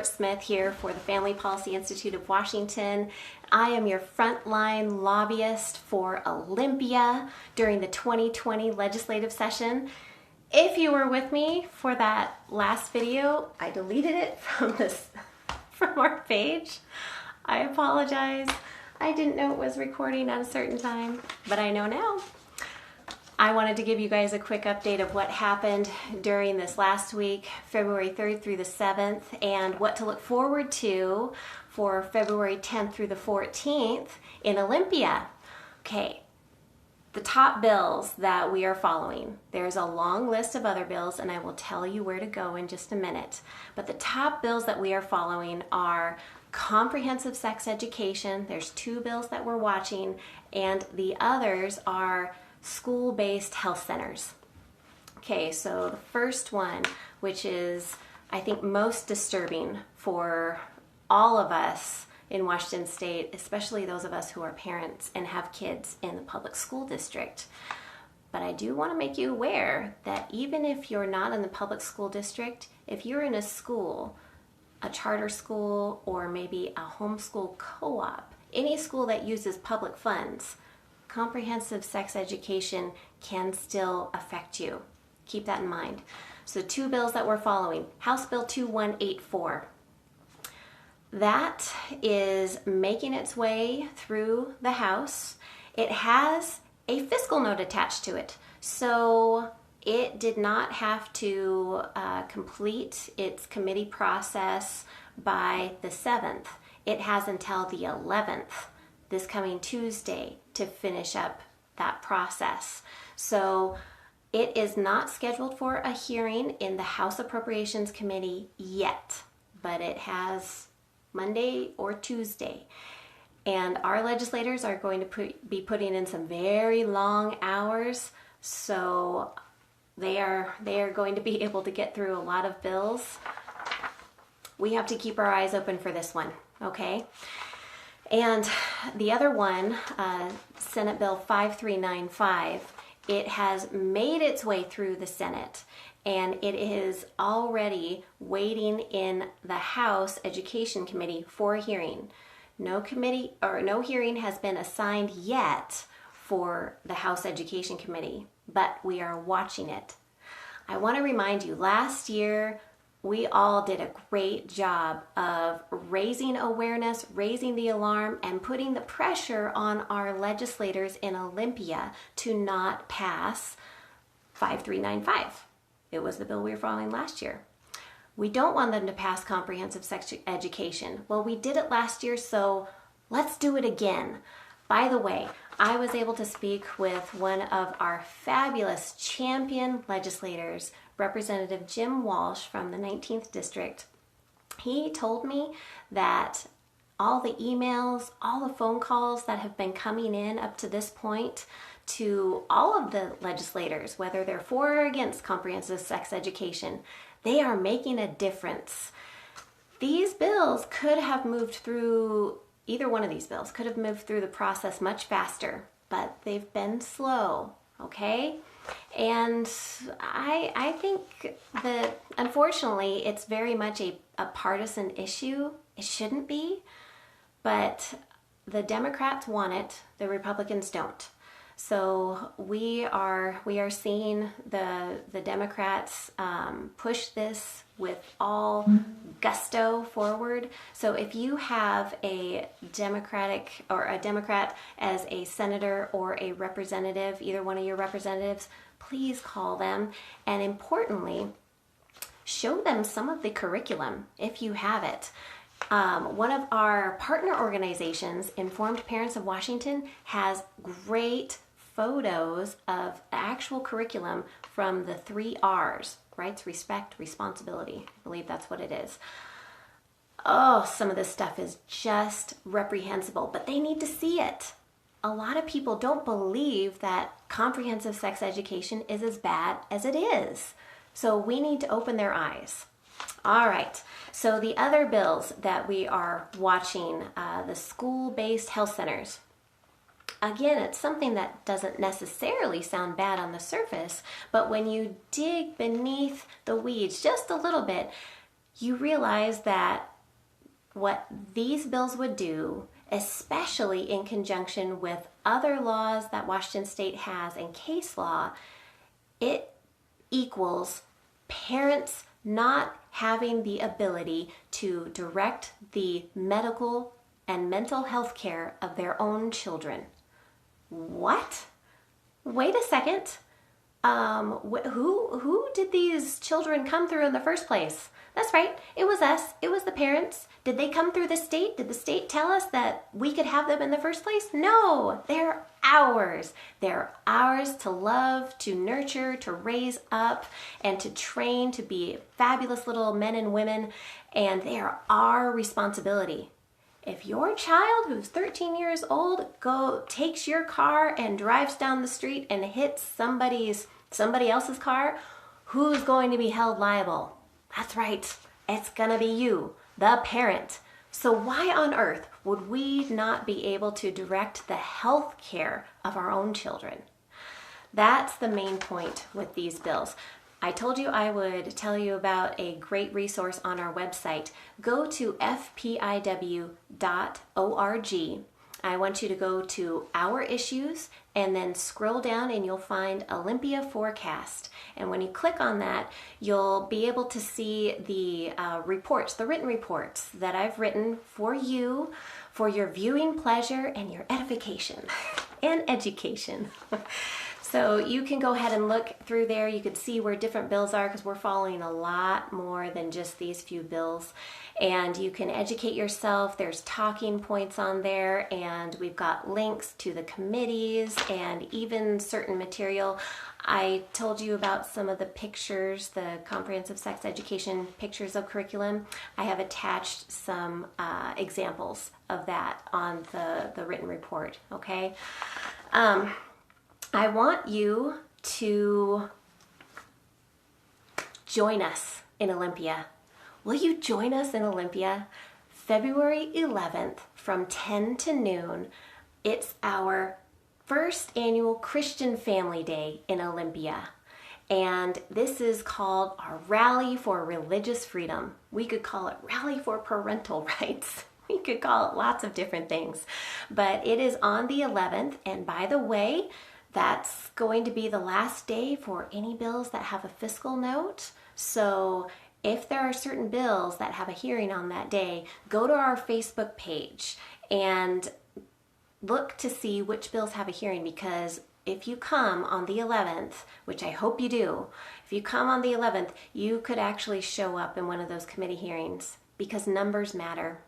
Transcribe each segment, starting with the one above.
Davenport-Smith here for the Family Policy Institute of Washington. I am your frontline lobbyist for Olympia during the 2020 legislative session. If you were with me for that last video, I deleted it from our page. I apologize. I didn't know it was recording at a certain time, but I know now. I wanted to give you guys a quick update of what happened during this last week, February 3rd through the 7th, and what to look forward to for February 10th through the 14th in Olympia. Okay, the top bills that we are following. There's a long list of other bills, and I will tell you where to go in just a minute. But the top bills that we are following are comprehensive sex education. There's 2 bills that we're watching, and the others are school-based health centers. Okay, so the first one, which is I think most disturbing for all of us in Washington State, especially those of us who are parents and have kids in the public school district. But I do want to make you aware that even if you're not in the public school district, if you're in a school, a charter school, or maybe a homeschool co-op, any school that uses public funds, comprehensive sex education can still affect you. Keep that in mind. So 2 bills that we're following. House Bill 2184. That is making its way through the House. It has a fiscal note attached to it. So it did not have to complete its committee process by the 7th. It has until the 11th, this coming Tuesday, to finish up that process. So it is not scheduled for a hearing in the House Appropriations Committee yet, but it has Monday or Tuesday. And our legislators are going to be putting in some very long hours, so they are going to be able to get through a lot of bills. We have to keep our eyes open for this one, okay? And the other one, Senate Bill 5395, it has made its way through the Senate, and it is already waiting in the House Education Committee for a hearing. No hearing has been assigned yet for the House Education Committee, but we are watching it. I want to remind you, last year, we all did a great job of raising awareness, raising the alarm, and putting the pressure on our legislators in Olympia to not pass 5395. It was the bill we were following last year. We don't want them to pass comprehensive sex education. Well, we did it last year, so let's do it again. By the way, I was able to speak with one of our fabulous champion legislators, Representative Jim Walsh from the 19th District. He told me that all the emails, all the phone calls that have been coming in up to this point to all of the legislators, whether they're for or against comprehensive sex education, they are making a difference. These bills could have moved through, either one of these bills could have moved through the process much faster, but they've been slow, okay? And I think that unfortunately it's very much a partisan issue. It shouldn't be, but the Democrats want it, the Republicans don't. So we are seeing the Democrats push this with all gusto forward. So if you have a Democrat as a senator or a representative, either one of your representatives, please call them, and importantly, show them some of the curriculum if you have it. One of our partner organizations, Informed Parents of Washington, has great photos of the actual curriculum from the 3 R's, rights, respect, responsibility. I believe that's what it is. Oh, some of this stuff is just reprehensible, but they need to see it. A lot of people don't believe that comprehensive sex education is as bad as it is. So we need to open their eyes. All right, so the other bills that we are watching, the school-based health centers. Again, it's something that doesn't necessarily sound bad on the surface, but when you dig beneath the weeds just a little bit, you realize that what these bills would do, especially in conjunction with other laws that Washington State has and case law, it equals parents not having the ability to direct the medical and mental health care of their own children. What? Wait a second. Who did these children come through in the first place? That's right. It was us. It was the parents. Did they come through the state? Did the state tell us that we could have them in the first place? No, they're ours. They're ours to love, to nurture, to raise up, and to train to be fabulous little men and women. And they are our responsibility. If your child who's 13 years old takes your car and drives down the street and hits somebody else's car, who's going to be held liable? That's right. It's going to be you, the parent. So why on earth would we not be able to direct the health care of our own children? That's the main point with these bills. I told you I would tell you about a great resource on our website. Go to FPIW.org. I want you to go to Our Issues and then scroll down and you'll find Olympia Forecast. And when you click on that, you'll be able to see the reports, the written reports that I've written for you, for your viewing pleasure and your edification and education. So you can go ahead and look through there. You can see where different bills are because we're following a lot more than just these few bills. And you can educate yourself. There's talking points on there, and we've got links to the committees and even certain material. I told you about some of the pictures, the comprehensive sex education pictures of curriculum. I have attached some examples of that on the written report, okay? I want you to join us in Olympia. Will you join us in Olympia? February 11th from 10 to noon. It's our first annual Christian Family Day in Olympia. And this is called our Rally for Religious Freedom. We could call it Rally for Parental Rights. We could call it lots of different things. But it is on the 11th. And by the way, that's going to be the last day for any bills that have a fiscal note. So if there are certain bills that have a hearing on that day, go to our Facebook page and look to see which bills have a hearing, because if you come on the 11th, which I hope you do, if you come on the 11th, you could actually show up in one of those committee hearings because numbers matter.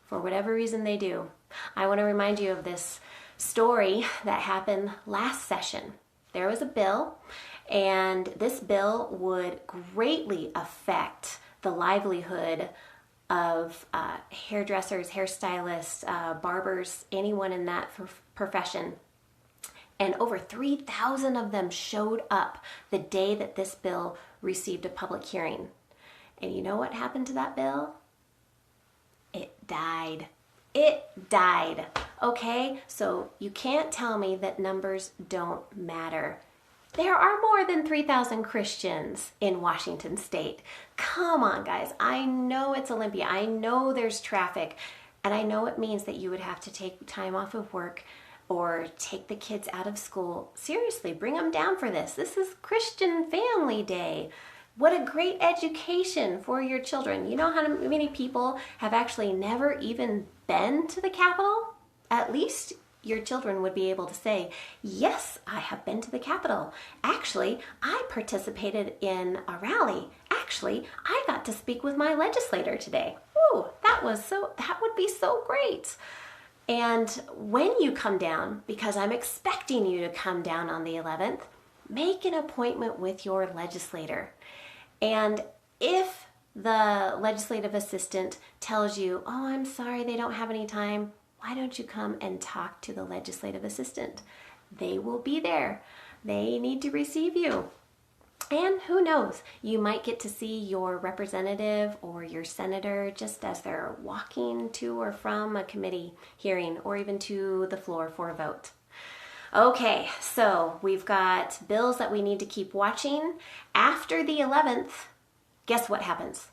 For whatever reason they do. I want to remind you of this story that happened last session. There was a bill, and this bill would greatly affect the livelihood of hairdressers, hairstylists, barbers, anyone in that profession. And over 3,000 of them showed up the day that this bill received a public hearing. And you know what happened to that bill? It died. It died. Okay? So you can't tell me that numbers don't matter. There are more than 3,000 Christians in Washington State. Come on, guys. I know it's Olympia. I know there's traffic. And I know it means that you would have to take time off of work or take the kids out of school. Seriously, bring them down for this. This is Christian Family Day. What a great education for your children. You know how many people have actually never even been to the Capitol? At least your children would be able to say, yes, I have been to the Capitol. Actually, I participated in a rally. Actually, I got to speak with my legislator today. Ooh, that would be so great. And when you come down, because I'm expecting you to come down on the 11th, make an appointment with your legislator. And if the legislative assistant tells you, oh, I'm sorry, they don't have any time, why don't you come and talk to the legislative assistant? They will be there. They need to receive you. And who knows, you might get to see your representative or your senator just as they're walking to or from a committee hearing or even to the floor for a vote. Okay, so we've got bills that we need to keep watching. After the 11th, guess what happens?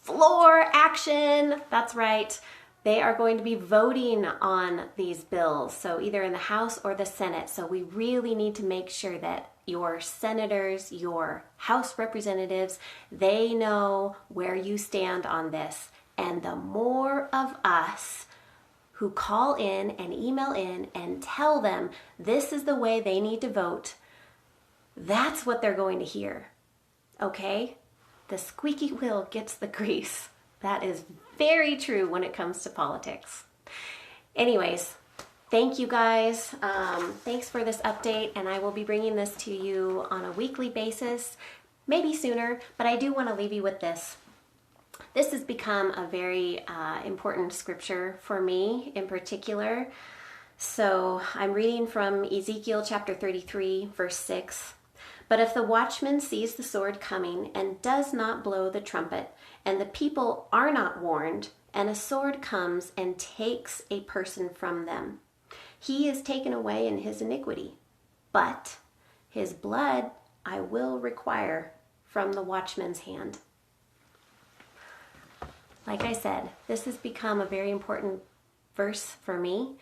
floor action. That's right. They are going to be voting on these bills, so either in the House or the Senate. So we really need to make sure that your senators, your House representatives, they know where you stand on this. And the more of us who call in and email in and tell them this is the way they need to vote, that's what they're going to hear. Okay? The squeaky wheel gets the grease. That is very true when it comes to politics. Anyways, thank you guys. Thanks for this update, and I will be bringing this to you on a weekly basis, maybe sooner, but I do want to leave you with this. This has become a very important scripture for me in particular. So I'm reading from Ezekiel chapter 33, verse 6. But if the watchman sees the sword coming and does not blow the trumpet, and the people are not warned, and a sword comes and takes a person from them, he is taken away in his iniquity. But his blood I will require from the watchman's hand. Like I said, this has become a very important verse for me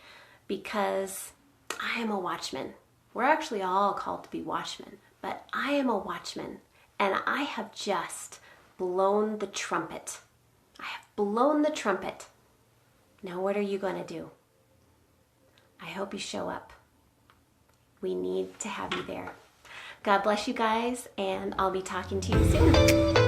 because I am a watchman. We're actually all called to be watchmen, but I am a watchman, and I have just blown the trumpet. I have blown the trumpet. Now what are you going to do? I hope you show up. We need to have you there. God bless you guys, and I'll be talking to you soon.